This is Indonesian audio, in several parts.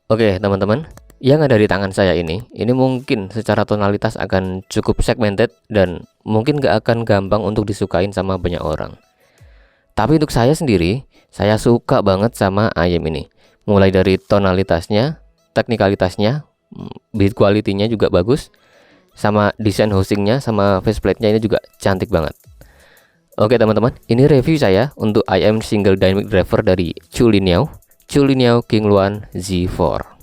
Oke teman-teman, yang ada di tangan saya ini mungkin secara tonalitas akan cukup segmented dan mungkin gak akan gampang untuk disukain sama banyak orang. Tapi untuk saya sendiri, saya suka banget sama ayam ini. Mulai dari tonalitasnya, teknikalitasnya, build quality-nya juga bagus, sama desain housingnya, sama faceplate-nya ini juga cantik banget. Oke teman-teman, ini review saya untuk IM single dynamic driver dari Chulinhao Qingluan Z4.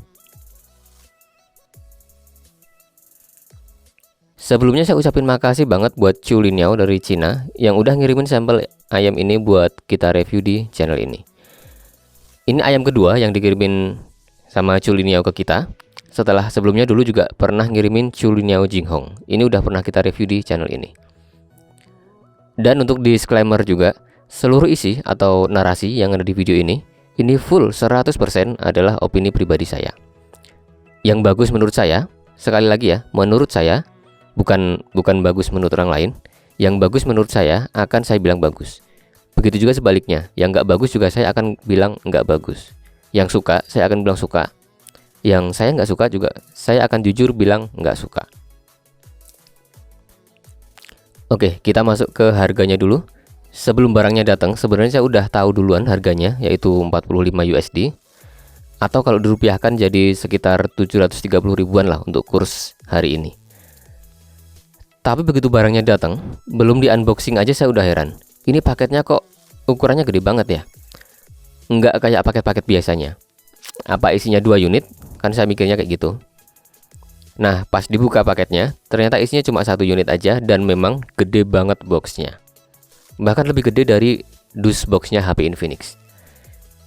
Sebelumnya saya ucapin makasih banget buat Chulinhao dari Cina yang udah ngirimin sampel ayam ini buat kita review di channel ini. Ini ayam kedua yang dikirimin sama Chulinhao ke kita. Setelah sebelumnya dulu juga pernah ngirimin Chulinhao Jinghong. Ini udah pernah kita review di channel ini. Dan untuk disclaimer juga, seluruh isi atau narasi yang ada di video ini full 100% adalah opini pribadi saya. Yang bagus menurut saya, sekali lagi ya, menurut saya, bukan bagus menurut orang lain. Yang bagus menurut saya akan saya bilang bagus. Begitu juga sebaliknya, yang nggak bagus juga saya akan bilang nggak bagus. Yang suka, saya akan bilang suka. Yang saya nggak suka juga, saya akan jujur bilang nggak suka. Oke, kita masuk ke harganya dulu. Sebelum barangnya datang, sebenarnya saya udah tahu duluan harganya, yaitu 45 USD. Atau kalau dirupiahkan jadi sekitar 730 ribuan lah untuk kurs hari ini. Tapi begitu barangnya datang, belum di unboxing aja saya udah heran. Ini paketnya kok ukurannya gede banget ya? Nggak kayak paket-paket biasanya. Apa isinya 2 unit? Kan saya mikirnya kayak gitu. Nah, pas dibuka paketnya, ternyata isinya cuma 1 unit aja dan memang gede banget boxnya. Bahkan lebih gede dari dus boxnya HP Infinix.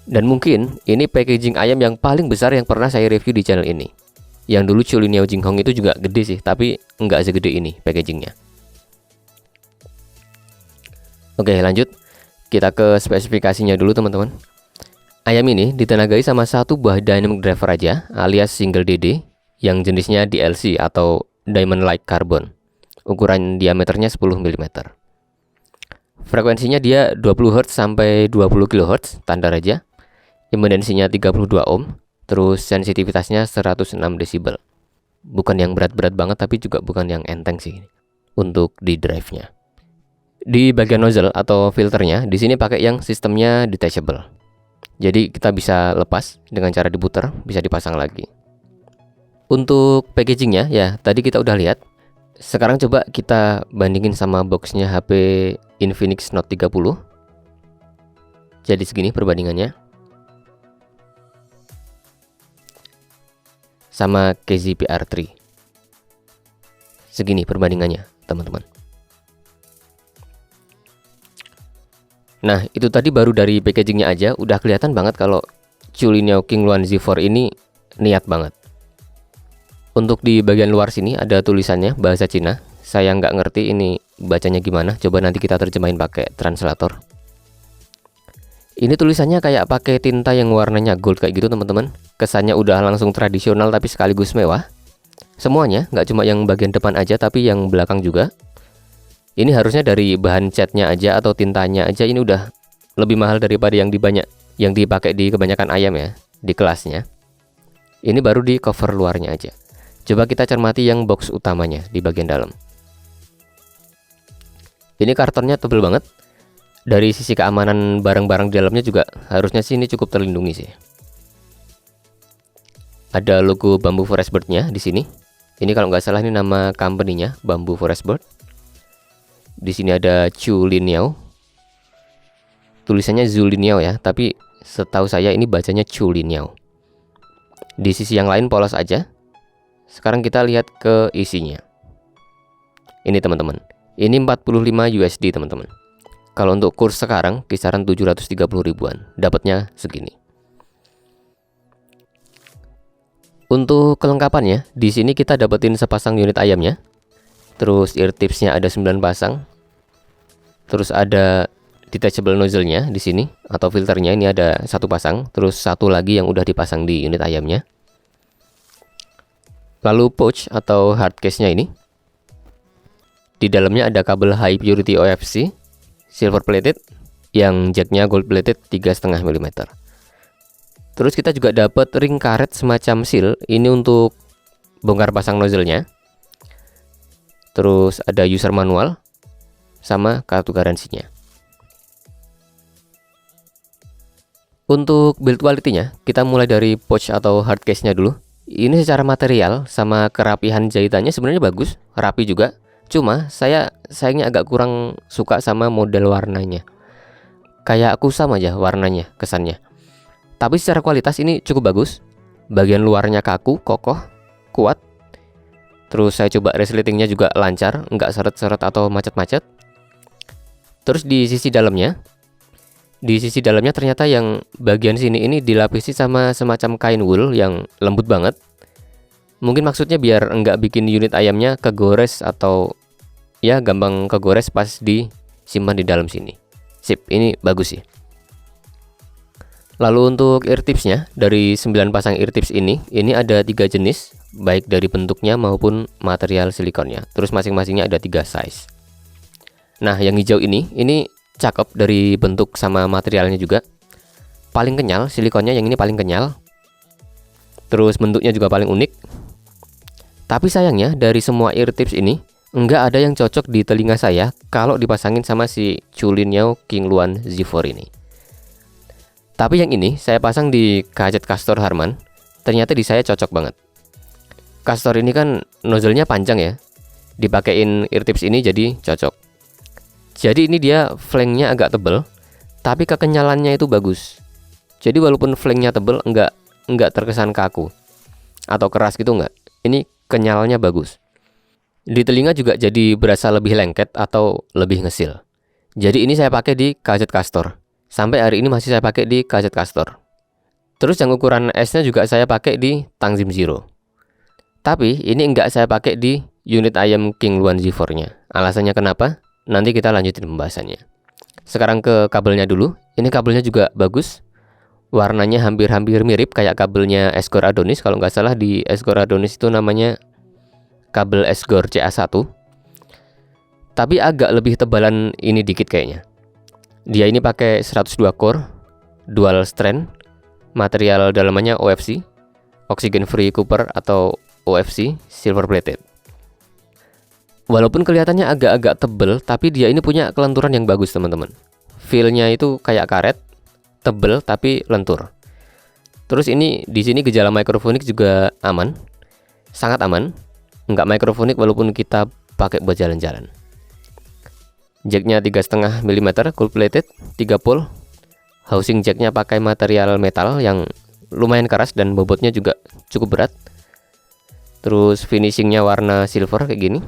Dan mungkin ini packaging ayam yang paling besar yang pernah saya review di channel ini. Yang dulu Chulinhao Jinghong itu juga gede sih, tapi nggak segede ini packagingnya. Oke, lanjut. Kita ke spesifikasinya dulu teman-teman. Ayam ini ditenagai sama satu buah dynamic driver aja, alias single DD, yang jenisnya DLC atau Diamond Like Carbon. Ukuran diameternya 10 mm. Frekuensinya dia 20 Hz sampai 20 kHz standar aja. Impedansinya 32 ohm. Terus sensitivitasnya 106 desibel. Bukan yang berat-berat banget tapi juga bukan yang enteng sih untuk di drive-nya. Di bagian nozzle atau filternya di sini pakai yang sistemnya detachable. Jadi kita bisa lepas dengan cara diputar, bisa dipasang lagi. Untuk packagingnya ya tadi kita udah lihat. Sekarang coba kita bandingin sama boxnya HP Infinix Note 30. Jadi segini perbandingannya. Sama KZ PR3. Segini perbandingannya teman-teman. Nah itu tadi baru dari packagingnya aja udah kelihatan banget kalau Chulinhao Qingluan Z4 ini niat banget. Untuk di bagian luar sini ada tulisannya bahasa Cina. Saya nggak ngerti ini bacanya gimana. Coba nanti kita terjemahin pakai translator. Ini tulisannya kayak pakai tinta yang warnanya gold kayak gitu teman-teman. Kesannya udah langsung tradisional tapi sekaligus mewah. Semuanya, nggak cuma yang bagian depan aja tapi yang belakang juga. Ini harusnya dari bahan catnya aja atau tintanya aja ini udah lebih mahal daripada yang dipakai di kebanyakan ayam ya di kelasnya. Ini baru di cover luarnya aja. Coba kita cermati yang box utamanya di bagian dalam. Ini kartonnya tebel banget. Dari sisi keamanan barang-barang di dalamnya juga harusnya sih ini cukup terlindungi sih. Ada logo Bamboo Forest Bird-nya di sini. Ini kalau nggak salah ini nama company-nya, Bamboo Forest Bird. Di sini ada Chulinhao. Tulisannya Zulinhao ya, tapi setahu saya ini bacanya Chulinhao. Di sisi yang lain polos aja. Sekarang kita lihat ke isinya. Ini teman-teman. Ini 45 USD teman-teman. Kalau untuk kurs sekarang kisaran 730 ribuan. Dapatnya segini. Untuk kelengkapannya, di sini kita dapetin sepasang unit ayamnya. Terus ear tipsnya ada 9 pasang. Terus ada detachable nozzle-nya di sini atau filternya ini ada 1 pasang. Terus 1 lagi yang udah dipasang di unit ayamnya. Lalu pouch atau hard case-nya ini. Di dalamnya ada kabel high purity OFC, silver plated, yang jacknya gold plated 3,5 mm. Terus kita juga dapat ring karet semacam seal, ini untuk bongkar pasang nozzle-nya. Terus ada user manual sama kartu garansinya. Untuk build quality-nya, kita mulai dari pouch atau hard case-nya dulu. Ini secara material sama kerapihan jahitannya sebenarnya bagus, rapi juga. Cuma sayangnya agak kurang suka sama model warnanya. Kayak kusam aja warnanya, kesannya. Tapi secara kualitas ini cukup bagus. Bagian luarnya kaku, kokoh, kuat. Terus saya coba resletingnya juga lancar, nggak seret-seret atau macet-macet. Terus di sisi dalamnya ternyata yang bagian sini ini dilapisi sama semacam kain wool yang lembut banget. Mungkin maksudnya biar nggak bikin unit ayamnya kegores atau ya gampang kegores pas disimpan di dalam sini. Sip, ini bagus sih. Lalu untuk ear tipsnya, dari 9 pasang ear tips ini ada 3 jenis, baik dari bentuknya maupun material silikonnya. Terus masing-masingnya ada 3 size. Nah, yang hijau ini cakep dari bentuk sama materialnya juga. Paling kenyal, silikonnya yang ini paling kenyal. Terus bentuknya juga paling unik. Tapi sayangnya dari semua ear tips ini, nggak ada yang cocok di telinga saya kalau dipasangin sama si Chulinyo Qingluan Z4 ini. Tapi yang ini saya pasang di kajet Castor Harman, ternyata di saya cocok banget. Castor ini kan nozzle-nya panjang ya, dipakein ear tips ini jadi cocok. Jadi ini dia flanknya agak tebel, tapi kekenyalannya itu bagus. Jadi walaupun flanknya tebel, enggak terkesan kaku atau keras gitu enggak. Ini kenyalnya bagus. Di telinga juga jadi berasa lebih lengket atau lebih ngesil. Jadi ini saya pakai di kajet Castor. Sampai hari ini masih saya pakai di kajet Castor. Terus yang ukuran S-nya juga saya pakai di Tangzim Zero. Tapi ini enggak saya pakai di unit ayam Qingluan Z4-nya. Alasannya kenapa? Nanti kita lanjutin pembahasannya. Sekarang ke kabelnya dulu. Ini kabelnya juga bagus. Warnanya hampir-hampir mirip kayak kabelnya Esgor Adonis. Kalau nggak salah di Esgor Adonis itu namanya kabel Esgor CA1. Tapi agak lebih tebalan ini dikit kayaknya. Dia ini pakai 102 core, dual strand, material dalamannya OFC, oxygen free copper atau OFC, silver plated. Walaupun kelihatannya agak-agak tebel, tapi dia ini punya kelenturan yang bagus teman-teman. Feel-nya itu kayak karet, tebel tapi lentur. Terus ini di sini gejala mikrofonik juga aman, sangat aman. Nggak mikrofonik walaupun kita pakai buat jalan-jalan. Jacknya 3,5 mm gold plated, 3 pole. Housing jacknya pakai material metal yang lumayan keras dan bobotnya juga cukup berat. Terus finishingnya warna silver kayak gini.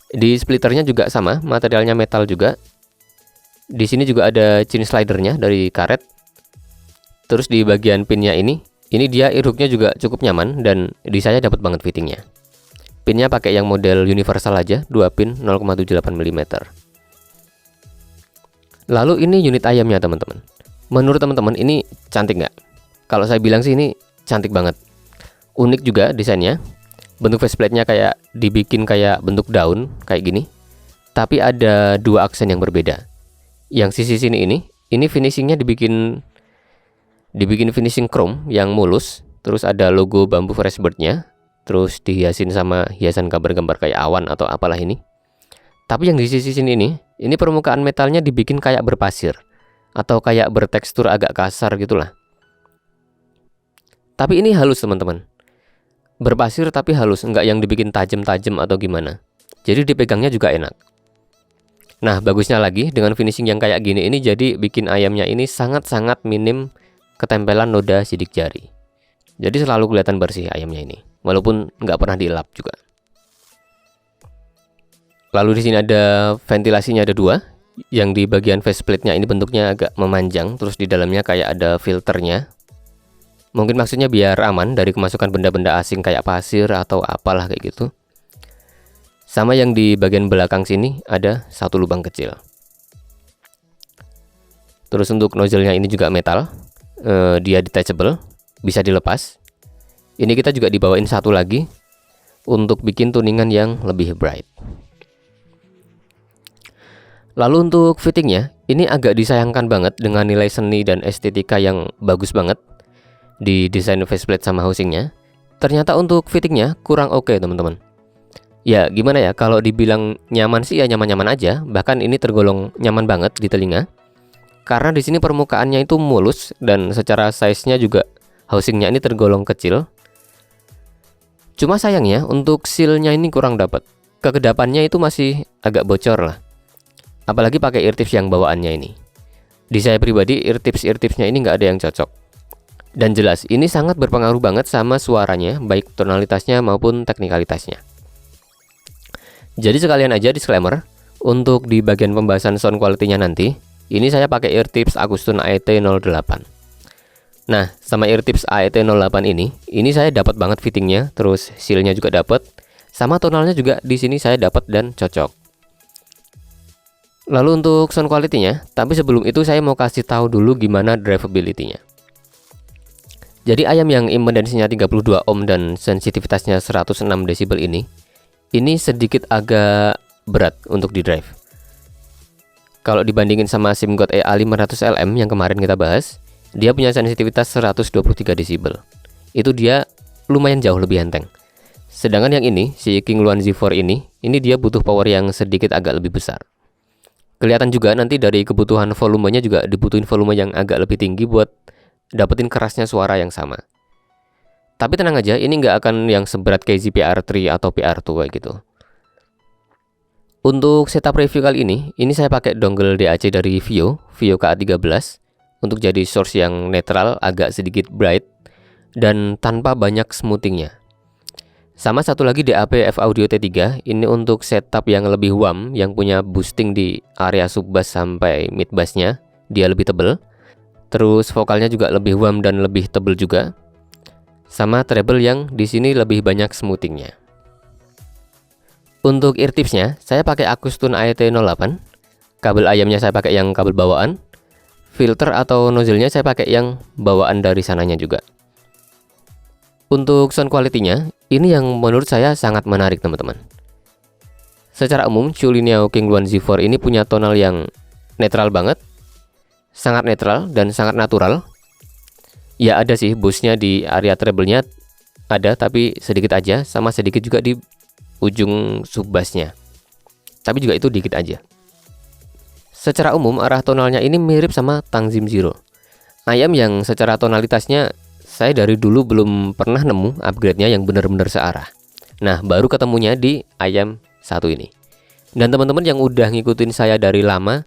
Di splitternya juga sama, materialnya metal juga. Di sini juga ada chin slidernya dari karet. Terus di bagian pinnya ini dia earhooknya juga cukup nyaman dan di saya dapat banget fittingnya. Pinnya pakai yang model universal aja, 2 pin 0,78 mm. Lalu ini unit ayamnya teman-teman. Menurut teman-teman ini cantik nggak? Kalau saya bilang sih ini cantik banget. Unik juga desainnya. Bentuk faceplate-nya kayak dibikin kayak bentuk daun kayak gini. Tapi ada 2 aksen yang berbeda. Yang sisi sini ini finishingnya dibikin finishing chrome yang mulus. Terus ada logo bambu fresh bird-nya. Terus dihiasin sama hiasan gambar-gambar kayak awan atau apalah ini. Tapi yang di sisi sini ini permukaan metalnya dibikin kayak berpasir atau kayak bertekstur agak kasar gitulah. Tapi ini halus teman-teman. Berpasir tapi halus, enggak yang dibikin tajam-tajam atau gimana. Jadi dipegangnya juga enak. Nah, bagusnya lagi dengan finishing yang kayak gini ini jadi bikin ayamnya ini sangat-sangat minim ketempelan noda sidik jari. Jadi selalu kelihatan bersih ayamnya ini. Walaupun nggak pernah dielap juga. Lalu di sini ada ventilasinya ada 2. Yang di bagian faceplate-nya ini bentuknya agak memanjang. Terus di dalamnya kayak ada filternya. Mungkin maksudnya biar aman dari kemasukan benda-benda asing kayak pasir atau apalah kayak gitu. Sama yang di bagian belakang sini ada 1 lubang kecil. Terus untuk nozzle-nya ini juga metal. Dia detachable, bisa dilepas. Ini kita juga dibawain 1 lagi untuk bikin tuningan yang lebih bright. Lalu untuk fittingnya, ini agak disayangkan banget dengan nilai seni dan estetika yang bagus banget. di desain faceplate sama housingnya. Ternyata untuk fittingnya kurang oke teman-teman. Ya gimana ya, kalau dibilang nyaman sih ya nyaman-nyaman aja, bahkan ini tergolong nyaman banget di telinga. Karena di sini permukaannya itu mulus dan secara size-nya juga housingnya ini tergolong kecil. Cuma sayangnya untuk seal-nya ini kurang dapat. Kekedapannya itu masih agak bocor lah. Apalagi pakai ear tips yang bawaannya ini. Di saya pribadi ear tipsnya ini nggak ada yang cocok. Dan jelas ini sangat berpengaruh banget sama suaranya, baik tonalitasnya maupun teknikalitasnya. Jadi sekalian aja disclaimer, untuk di bagian pembahasan sound quality-nya nanti, ini saya pakai ear tips Agustun AET08. Nah, sama ear tips AET08 ini saya dapat banget fittingnya, terus seal-nya juga dapat, sama tonalnya juga di sini saya dapat dan cocok. Lalu untuk sound quality-nya, tapi sebelum itu saya mau kasih tahu dulu gimana drivability-nya. Jadi ayam yang impedansinya 32 ohm dan sensitivitasnya 106 desibel ini sedikit agak berat untuk di drive. Kalau dibandingin sama SIMGOT EA500LM yang kemarin kita bahas, dia punya sensitivitas 123 desibel. Itu dia lumayan jauh lebih enteng. Sedangkan yang ini, si Kingluan Z4 ini dia butuh power yang sedikit agak lebih besar. Kelihatan juga nanti dari kebutuhan volumenya juga dibutuhin volume yang agak lebih tinggi buat dapetin kerasnya suara yang sama. Tapi tenang aja, ini nggak akan yang seberat KZ PR3 atau PR2 kayak gitu. Untuk setup review kali ini saya pakai dongle DAC dari Vio KA13 untuk jadi source yang netral, agak sedikit bright, dan tanpa banyak smoothingnya. Sama satu lagi DAP F Audio T3, ini untuk setup yang lebih warm, yang punya boosting di area sub bass sampai mid bassnya, dia lebih tebel. Terus vokalnya juga lebih warm dan lebih tebel juga. Sama treble yang di sini lebih banyak smoothingnya. Untuk ear tipsnya, saya pakai Agustun AET08. Kabel ayamnya saya pakai yang kabel bawaan. Filter atau nozzle-nya saya pakai yang bawaan dari sananya juga. Untuk sound quality-nya, ini yang menurut saya sangat menarik teman-teman. Secara umum, Chulinao Kingluan Z4 ini punya tonal yang netral banget. Sangat netral dan sangat natural. Ya ada sih boost-nya di area treble-nya ada, tapi sedikit aja, sama sedikit juga di ujung sub bass-nya. Tapi juga itu dikit aja. Secara umum arah tonalnya ini mirip sama Tangzim Zero. Ayam yang secara tonalitasnya saya dari dulu belum pernah nemu upgrade-nya yang benar-benar searah. Nah, baru ketemunya di ayam satu ini. Dan teman-teman yang udah ngikutin saya dari lama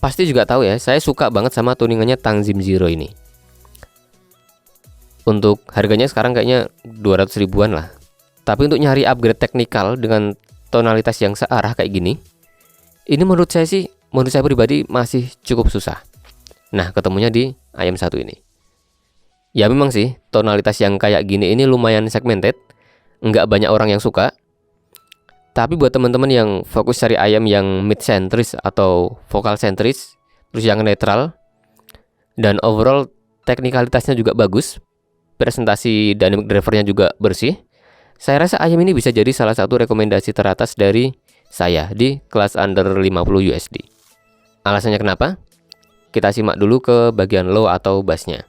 pasti juga tahu ya, saya suka banget sama tuningannya Tangzim Zero ini. Untuk harganya sekarang kayaknya 200 ribuan lah. Tapi untuk nyari upgrade teknikal dengan tonalitas yang searah kayak gini, ini menurut saya pribadi masih cukup susah. Nah, ketemunya di ayam satu ini. Ya memang sih, tonalitas yang kayak gini ini lumayan segmented. Nggak banyak orang yang suka. Tapi buat teman-teman yang fokus cari ayam yang mid centris atau vokal centris, terus yang netral, dan overall teknikalitasnya juga bagus, presentasi dynamic drivernya juga bersih, saya rasa ayam ini bisa jadi salah satu rekomendasi teratas dari saya di kelas under 50 USD. Alasannya kenapa? Kita simak dulu ke bagian low atau bassnya.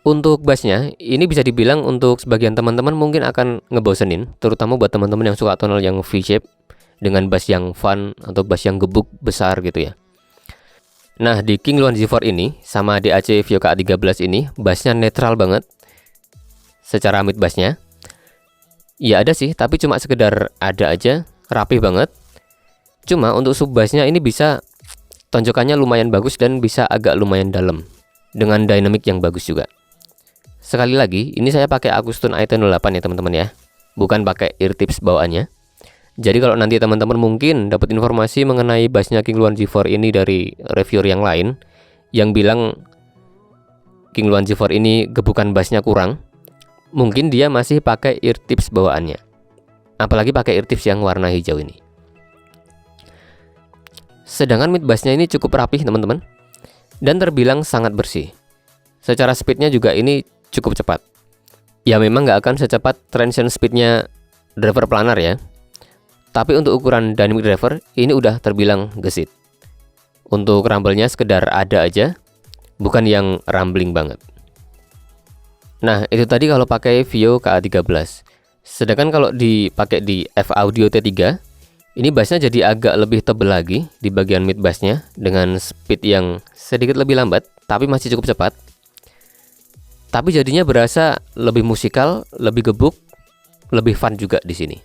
Untuk bassnya, ini bisa dibilang untuk sebagian teman-teman mungkin akan ngebosenin, terutama buat teman-teman yang suka tonal yang V-shape dengan bass yang fun atau bass yang gebuk besar gitu ya. Nah, di Kingluan Z4 ini sama DAC Vio KA13 ini bassnya netral banget secara mid bassnya. Ya ada sih, tapi cuma sekedar ada aja, rapih banget. Cuma untuk sub bassnya ini bisa tonjokannya lumayan bagus dan bisa agak lumayan dalam dengan dynamic yang bagus juga. Sekali lagi, ini saya pakai Agustun AET08 ya teman-teman ya, bukan pakai ear tips bawaannya. Jadi kalau nanti teman-teman mungkin dapat informasi mengenai bassnya Kingluan Z4 ini dari reviewer yang lain yang bilang Kingluan Z4 ini gebukan bassnya kurang, mungkin dia masih pakai ear tips bawaannya. Apalagi pakai ear tips yang warna hijau ini. Sedangkan mid bassnya ini cukup rapih teman-teman, dan terbilang sangat bersih. Secara speednya juga ini cukup cepat. Ya memang nggak akan secepat transition speednya driver planar ya, tapi untuk ukuran dynamic driver ini udah terbilang gesit. Untuk rumble-nya sekedar ada aja, bukan yang rumbling banget. Nah, itu tadi kalau pakai Vio KA13. Sedangkan kalau dipakai di F-Audio T3, ini bassnya jadi agak lebih tebal lagi di bagian mid bassnya dengan speed yang sedikit lebih lambat, tapi masih cukup cepat. Tapi jadinya berasa lebih musikal, lebih gebuk, lebih fun juga di sini.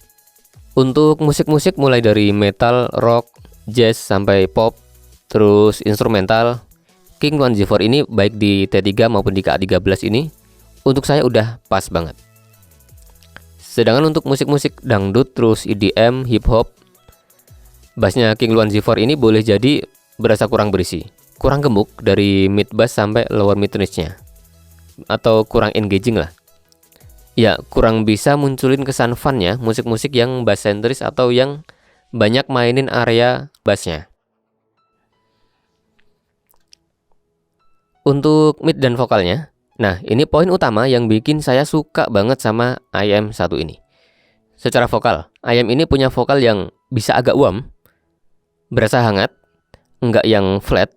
Untuk musik-musik mulai dari metal, rock, jazz sampai pop, terus instrumental, King One Z4 ini baik di T3 maupun di KA13 ini untuk saya udah pas banget. Sedangkan untuk musik-musik dangdut, terus EDM, hip hop, bassnya King One Z4 ini boleh jadi berasa kurang berisi, kurang gemuk dari mid bass sampai lower mid range-nya, atau kurang engaging lah. Ya, kurang bisa munculin kesan fun-nya musik-musik yang bass sentris atau yang banyak mainin area bassnya. Untuk mid dan vokalnya, nah ini poin utama yang bikin saya suka banget sama IM1 ini. Secara vokal, IM ini punya vokal yang bisa agak uam, berasa hangat, enggak yang flat,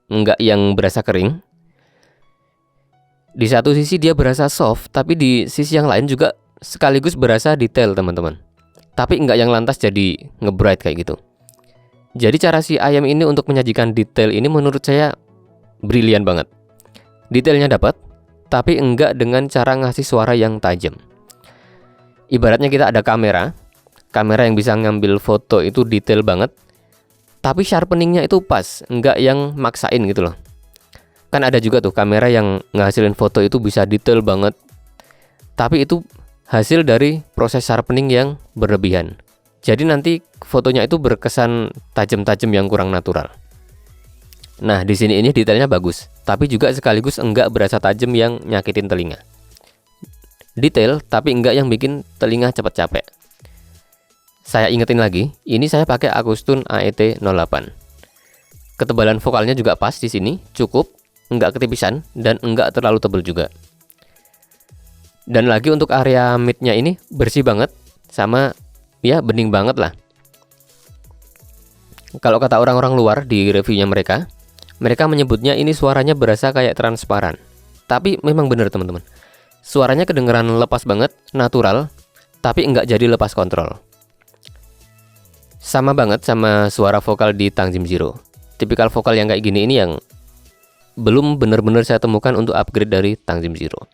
enggak yang berasa kering. Di satu sisi dia berasa soft, tapi di sisi yang lain juga sekaligus berasa detail teman-teman. Tapi enggak yang lantas jadi nge-bright kayak gitu. Jadi cara si IM ini untuk menyajikan detail ini menurut saya brilian banget. Detailnya dapat, tapi enggak dengan cara ngasih suara yang tajam. Ibaratnya kita ada kamera yang bisa ngambil foto itu detail banget, tapi sharpeningnya itu pas, enggak yang maksain gitu loh. Kan ada juga tuh kamera yang ngasilin foto itu bisa detail banget, tapi itu hasil dari proses sharpening yang berlebihan. Jadi nanti fotonya itu berkesan tajam-tajam yang kurang natural. Nah, di sini ini detailnya bagus, tapi juga sekaligus enggak berasa tajam yang nyakitin telinga. Detail, tapi enggak yang bikin telinga cepat capek. Saya ingetin lagi, ini saya pakai Akustun AET08. Ketebalan vokalnya juga pas di sini, cukup, enggak ketipisan, dan enggak terlalu tebal juga. Dan lagi untuk area mid-nya ini bersih banget, sama ya bening banget lah. Kalau kata orang-orang luar di reviewnya mereka menyebutnya ini suaranya berasa kayak transparan. Tapi memang bener teman-teman. Suaranya kedengeran lepas banget, natural, tapi enggak jadi lepas kontrol. Sama banget sama suara vokal di Tangzim Zero. Tipikal vokal yang kayak gini ini yang belum bener-bener saya temukan untuk upgrade dari Tangzim Zero.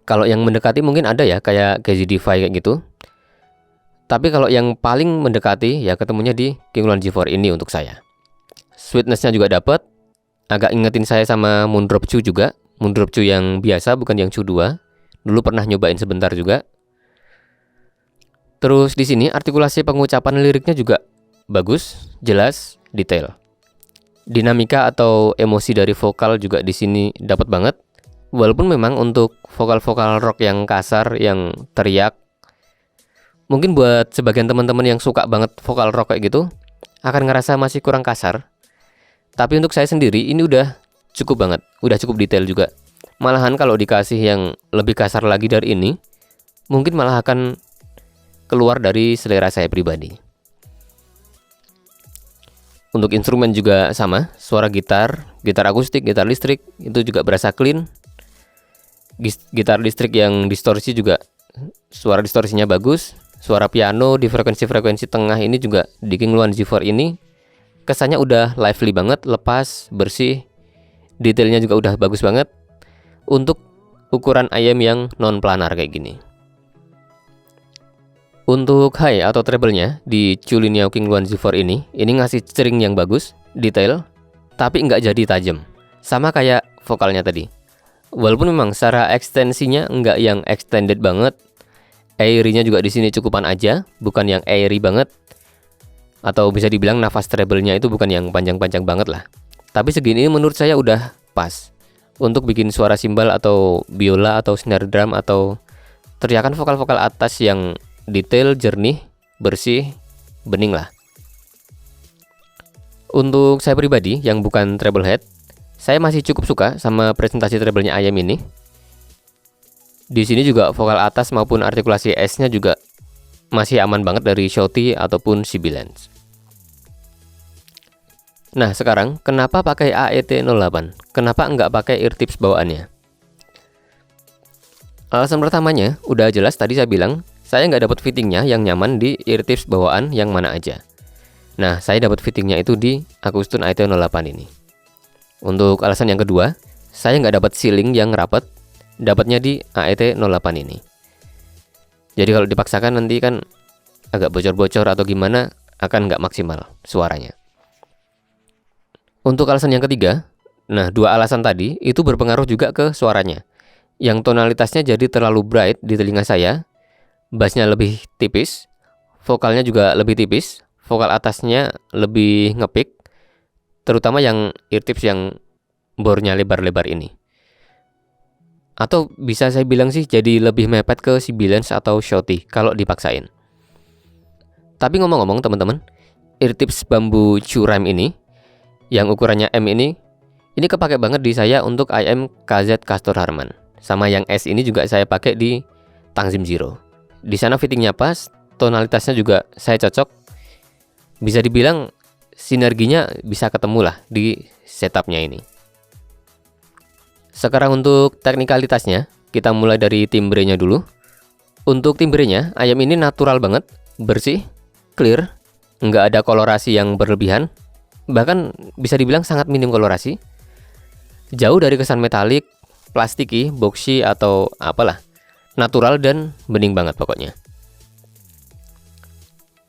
Kalau yang mendekati mungkin ada ya, kayak KZD5 kayak gitu. Tapi kalau yang paling mendekati ya ketemunya di King One Z4 ini untuk saya. Sweetness-nya juga dapat. Agak ingetin saya sama Moondrop Chu juga. Moondrop Chu yang biasa, bukan yang Chu 2. Dulu pernah nyobain sebentar juga. Terus di sini artikulasi pengucapan liriknya juga bagus, jelas, detail. Dinamika atau emosi dari vokal juga di sini dapat banget. Walaupun memang untuk vokal-vokal rock yang kasar, yang teriak, mungkin buat sebagian teman-teman yang suka banget vokal rock kayak gitu akan ngerasa masih kurang kasar. Tapi untuk saya sendiri ini udah cukup banget, udah cukup detail juga. Malahan kalau dikasih yang lebih kasar lagi dari ini, mungkin malah akan keluar dari selera saya pribadi. Untuk instrumen juga sama, suara gitar akustik, gitar listrik itu juga berasa clean. Gitar listrik yang distorsi juga suara distorsinya bagus. Suara piano di frekuensi-frekuensi tengah ini juga di King One Z4 ini kesannya udah lively banget, lepas, bersih. Detailnya juga udah bagus banget untuk ukuran IM yang non planar kayak gini. Untuk high atau treble-nya di Chulinio King One Z4 ini ngasih string yang bagus, detail, tapi nggak jadi tajam. Sama kayak vokalnya tadi. Walaupun memang secara ekstensinya nggak yang extended banget, airy-nya juga di sini cukupan aja, bukan yang airy banget. Atau bisa dibilang nafas treble-nya itu bukan yang panjang-panjang banget lah. Tapi segini menurut saya udah pas untuk bikin suara simbal atau biola atau snare drum atau teriakan vokal-vokal atas yang detail, jernih, bersih, bening lah. Untuk saya pribadi yang bukan treble head, saya masih cukup suka sama presentasi treble-nya IM ini. Di sini juga vokal atas maupun artikulasi S-nya juga masih aman banget dari Shotty ataupun Sibilance. Nah sekarang kenapa pakai AET08? Kenapa nggak pakai ear tips bawaannya? Alasan pertamanya udah jelas, tadi saya bilang saya nggak dapat fittingnya yang nyaman di eartips bawaan yang mana aja. Nah, saya dapat fittingnya itu di Akustun AET08 ini. Untuk alasan yang kedua, saya nggak dapat sealing yang rapat, dapatnya di AET08 ini. Jadi kalau dipaksakan nanti kan agak bocor-bocor atau gimana, akan nggak maksimal suaranya. Untuk alasan yang ketiga, nah dua alasan tadi itu berpengaruh juga ke suaranya. Yang tonalitasnya jadi terlalu bright di telinga saya, bassnya lebih tipis, vokalnya juga lebih tipis, vokal atasnya lebih ngepick, terutama yang eartips yang bornya lebar-lebar ini. Atau bisa saya bilang sih jadi lebih mepet ke Sibilance atau Shotty kalau dipaksain. Tapi ngomong-ngomong teman-teman, eartips bambu Churam ini yang ukurannya M ini kepake banget di saya untuk IM KZ Castor Harman. Sama yang S ini juga saya pakai di Tangzim Zero. Di sana fittingnya pas, tonalitasnya juga saya cocok. Bisa dibilang sinerginya bisa ketemu lah di setupnya ini. Sekarang untuk teknikalitasnya, kita mulai dari timbrenya dulu. Untuk timbrenya, ayam ini natural banget, bersih, clear, nggak ada kolorasi yang berlebihan. Bahkan bisa dibilang sangat minim kolorasi. Jauh dari kesan metalik, plastiki, boxy atau apalah. Natural dan bening banget pokoknya.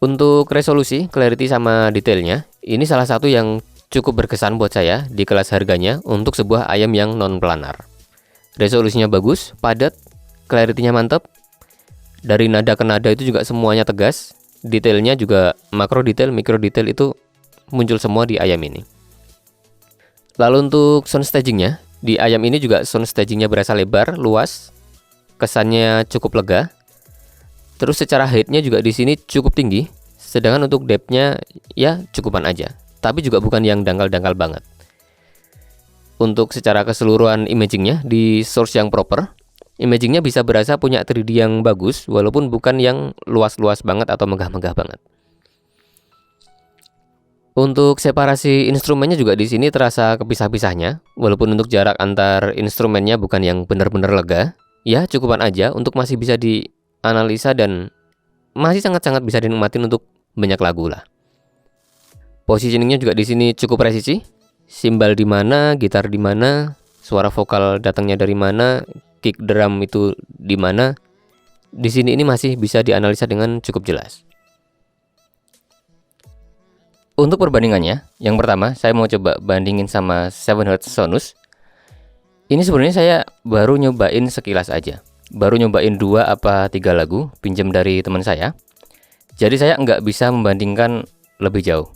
Untuk resolusi, clarity sama detailnya, ini salah satu yang cukup berkesan buat saya di kelas harganya untuk sebuah ayam yang non-planar. Resolusinya bagus, padat, clarity-nya mantap. Dari nada ke nada itu juga semuanya tegas. Detailnya juga makro detail, mikro detail itu muncul semua di ayam ini. Lalu untuk sound stagingnya, di ayam ini juga sound stagingnya berasa lebar, luas, kesannya cukup lega. Terus secara height-nya juga di sini cukup tinggi, sedangkan untuk depth-nya ya cukupan aja, tapi juga bukan yang dangkal-dangkal banget. Untuk secara keseluruhan imagingnya di source yang proper, imagingnya bisa berasa punya 3D yang bagus, walaupun bukan yang luas-luas banget atau megah-megah banget. Untuk separasi instrumennya juga di sini terasa kepisah-pisahnya, walaupun untuk jarak antar instrumennya bukan yang benar-benar lega, ya cukupan aja untuk masih bisa dianalisa dan masih sangat-sangat bisa dinikmatin untuk banyak lagu lah. Positioningnya juga di sini cukup presisi, simbal di mana, gitar di mana, suara vokal datangnya dari mana, kick drum itu di mana. Di sini ini masih bisa dianalisa dengan cukup jelas. Untuk perbandingannya, yang pertama saya mau coba bandingin sama 7Hz Sonus. Ini sebenarnya saya baru nyobain sekilas aja. Baru nyobain 2 apa 3 lagu, pinjam dari teman saya. Jadi saya nggak bisa membandingkan lebih jauh.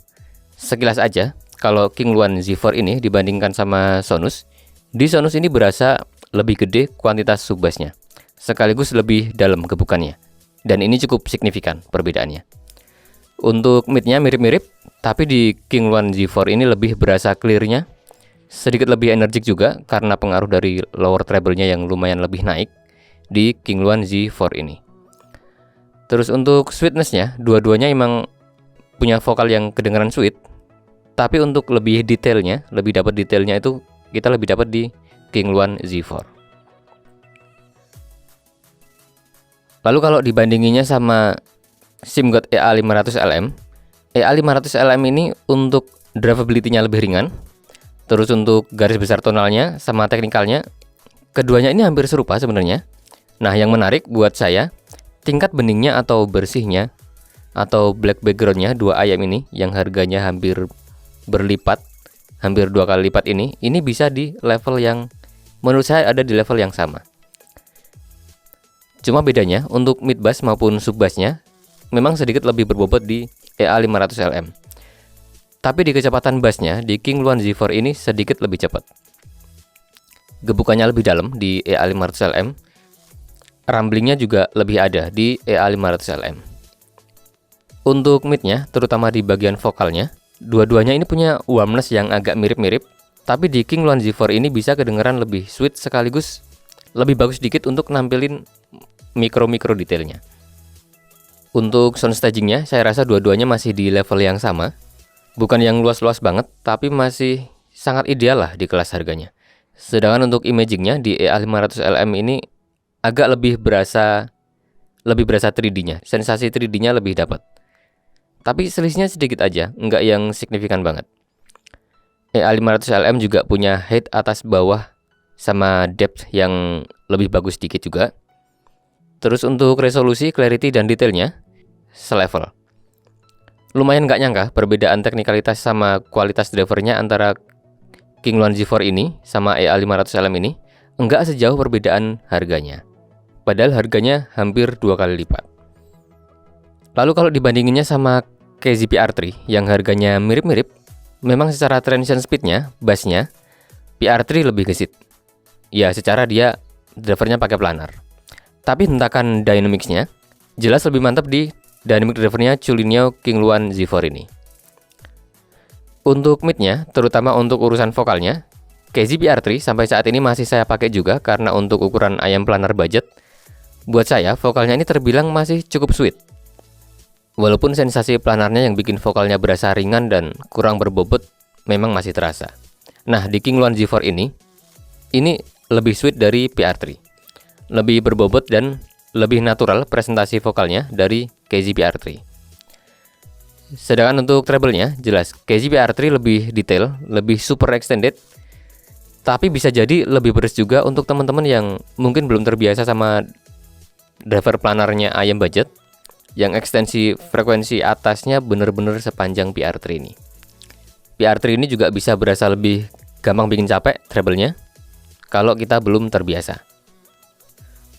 Sekilas aja, kalau King Luan Z4 ini dibandingkan sama Sonus, di Sonus ini berasa lebih gede kuantitas subbassnya, sekaligus lebih dalam gebukannya. Dan ini cukup signifikan perbedaannya. Untuk mid-nya mirip-mirip, tapi di King Luan Z4 ini lebih berasa clear-nya, sedikit lebih energik juga karena pengaruh dari lower treble-nya yang lumayan lebih naik di King Luan Z4 ini. Terus untuk sweetness-nya, dua-duanya emang punya vokal yang kedengaran sweet, tapi untuk lebih detailnya, lebih dapat detailnya itu kita lebih dapat di King Luan Z4. Lalu kalau dibandinginnya sama SIMGOT EA500LM, EA500LM ini untuk drivability-nya lebih ringan. Terus untuk garis besar tonalnya sama teknikalnya, keduanya ini hampir serupa sebenarnya. Nah, yang menarik buat saya, tingkat beningnya atau bersihnya atau black background-nya dua ayam ini yang harganya hampir berlipat, hampir 2 kali lipat ini bisa di level yang menurut saya ada di level yang sama. Cuma bedanya untuk mid bass maupun sub bass-nya memang sedikit lebih berbobot di EA500LM. Tapi di kecepatan bassnya di King Luan Z4 ini sedikit lebih cepat. Gebukannya lebih dalam di EA500LM. Rumblingnya juga lebih ada di EA500LM. Untuk midnya, terutama di bagian vokalnya, dua-duanya ini punya warmness yang agak mirip-mirip. Tapi di King Luan Z4 ini bisa kedengeran lebih sweet sekaligus lebih bagus dikit untuk nampilin mikro-mikro detailnya. Untuk sound stagingnya, saya rasa dua-duanya masih di level yang sama. Bukan yang luas-luas banget, tapi masih sangat ideal lah di kelas harganya. Sedangkan untuk imagingnya di EA500LM ini agak lebih berasa 3D-nya. Sensasi 3D-nya lebih dapat. Tapi selisihnya sedikit aja, nggak yang signifikan banget. EA500LM juga punya height atas bawah sama depth yang lebih bagus dikit juga. Terus untuk resolusi, clarity, dan detailnya selevel. Lumayan nggak nyangka perbedaan teknikalitas sama kualitas drivernya antara King Luan Z4 ini sama EA500LM ini nggak sejauh perbedaan harganya. Padahal harganya hampir 2 kali lipat. Lalu kalau dibandinginnya sama KZP R3 yang harganya mirip-mirip, memang secara transition speednya, bassnya, PR3 lebih gesit. Ya, secara dia drivernya pakai planar. Tapi hentakan dynamics-nya jelas lebih mantap di dynamic drivernya Chulinio King Luan Z4 ini. Untuk mid-nya, terutama untuk urusan vokalnya, KZP R3 sampai saat ini masih saya pakai juga karena untuk ukuran ayam planar budget, buat saya vokalnya ini terbilang masih cukup sweet. Walaupun sensasi planarnya yang bikin vokalnya berasa ringan dan kurang berbobot memang masih terasa. Nah, di King Luan Z4 ini lebih sweet dari PR3. Lebih berbobot dan lebih natural presentasi vokalnya dari KZP R3. Sedangkan untuk treble-nya, jelas KZP R3 lebih detail, lebih super extended, tapi bisa jadi lebih beres juga untuk teman-teman yang mungkin belum terbiasa sama driver planarnya ayam budget, yang ekstensi frekuensi atasnya bener-bener sepanjang PR3 ini. PR3 ini juga bisa berasa lebih gampang bikin capek treble-nya kalau kita belum terbiasa.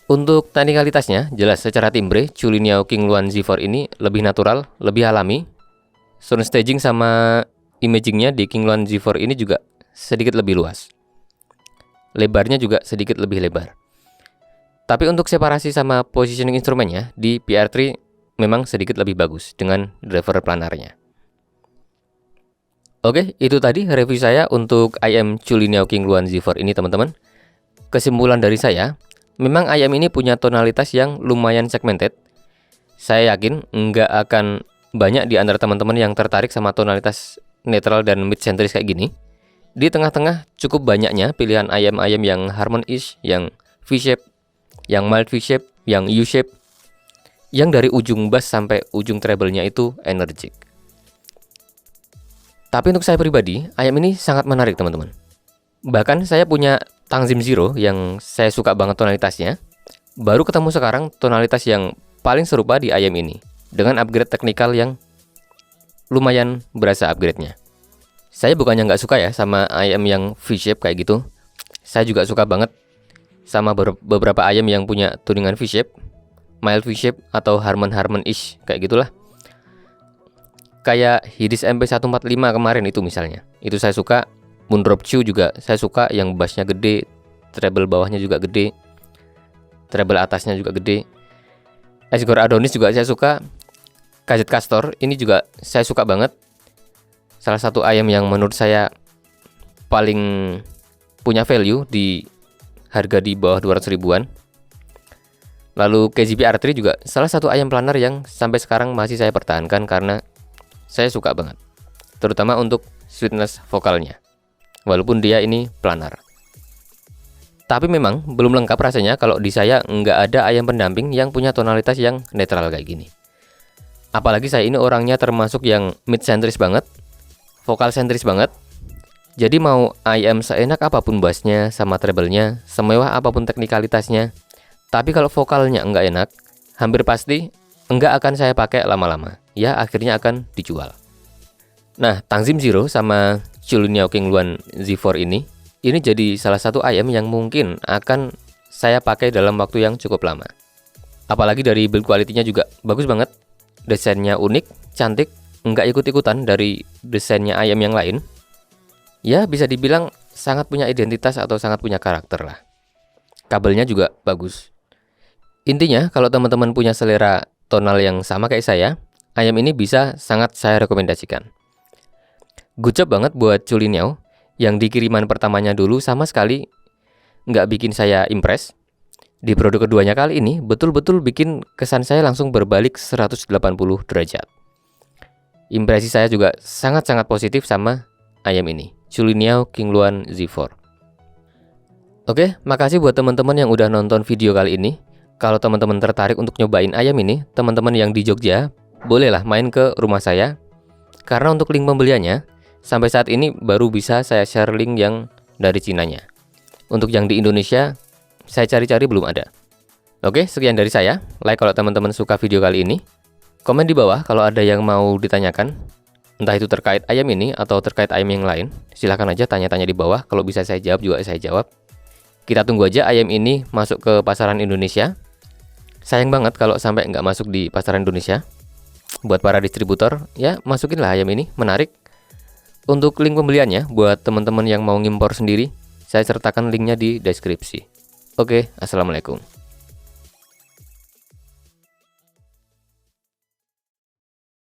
Untuk teknikalitasnya, jelas secara timbre, Chulinio King Luan Z4 ini lebih natural, lebih alami. Sound staging sama imagingnya di King Luan Z4 ini juga sedikit lebih luas. Lebarnya juga sedikit lebih lebar. Tapi untuk separasi sama positioning instrumennya di PR3 memang sedikit lebih bagus dengan driver planarnya. Oke, itu tadi review saya untuk IM Chulinio King Luan Z4 ini teman-teman. Kesimpulan dari saya, memang IM ini punya tonalitas yang lumayan segmented. Saya yakin nggak akan banyak di antara teman-teman yang tertarik sama tonalitas netral dan mid-centris kayak gini. Di tengah-tengah cukup banyaknya pilihan IM-IM yang harmonious, yang V-shape, yang mild V-shape, yang U-shape, yang dari ujung bass sampai ujung treble-nya itu energik. Tapi untuk saya pribadi, IM ini sangat menarik teman-teman. Bahkan saya punya Tangzim Zero yang saya suka banget tonalitasnya. Baru ketemu sekarang tonalitas yang paling serupa di IM ini, dengan upgrade teknikal yang lumayan berasa upgrade-nya. Saya bukannya nggak suka ya sama IM yang V-shape kayak gitu. Saya juga suka banget sama beberapa IM yang punya tuningan V-shape, mild V-shape atau harmon-ish kayak gitulah. Kayak Hidis MP145 kemarin itu misalnya. Itu saya suka. Moondrop Chew juga saya suka, yang bassnya gede, treble bawahnya juga gede, treble atasnya juga gede. Asgore Adonis juga saya suka. KZ Castor ini juga saya suka banget. Salah satu IM yang menurut saya paling punya value di harga di bawah 200 ribuan. Lalu KZP R3 juga salah satu ayam planar yang sampai sekarang masih saya pertahankan karena saya suka banget. Terutama untuk sweetness vokalnya. Walaupun dia ini planar. Tapi memang belum lengkap rasanya kalau di saya nggak ada ayam pendamping yang punya tonalitas yang netral kayak gini. Apalagi saya ini orangnya termasuk yang mid-centris banget, vokal sentris banget. Jadi mau IM seenak apapun bassnya sama treble-nya, semewah apapun teknikalitasnya, tapi kalau vokalnya enggak enak, hampir pasti enggak akan saya pakai lama-lama. Ya akhirnya akan dijual. Nah, Tangzim Zero sama Chulinio King Luan Z4 ini jadi salah satu IM yang mungkin akan saya pakai dalam waktu yang cukup lama. Apalagi dari build quality-nya juga bagus banget. Desainnya unik, cantik, enggak ikut-ikutan dari desainnya IM yang lain. Ya bisa dibilang sangat punya identitas atau sangat punya karakter lah. Kabelnya juga bagus. Intinya kalau teman-teman punya selera tonal yang sama kayak saya, IM ini bisa sangat saya rekomendasikan. Good job banget buat Chulinio yang di kiriman pertamanya dulu sama sekali nggak bikin saya impress. Di produk keduanya kali ini betul-betul bikin kesan saya langsung berbalik 180 derajat. Impresi saya juga sangat-sangat positif sama IM ini, Chulinio King Luan Z4. Oke, makasih buat teman-teman yang udah nonton video kali ini. Kalau teman-teman tertarik untuk nyobain ayam ini, teman-teman yang di Jogja, bolehlah main ke rumah saya. Karena untuk link pembeliannya, sampai saat ini baru bisa saya share link yang dari Cinanya. Untuk yang di Indonesia, saya cari-cari belum ada. Oke, sekian dari saya. Like kalau teman-teman suka video kali ini. Komen di bawah kalau ada yang mau ditanyakan. Entah itu terkait ayam ini atau terkait ayam yang lain. Silahkan aja tanya-tanya di bawah. Kalau bisa saya jawab juga saya jawab. Kita tunggu aja ayam ini masuk ke pasaran Indonesia. Sayang banget kalau sampai nggak masuk di pasaran Indonesia. Buat para distributor, ya masukinlah ayam ini, menarik. Untuk link pembeliannya, buat teman-teman yang mau ngimpor sendiri, saya sertakan linknya di deskripsi. Oke, assalamualaikum.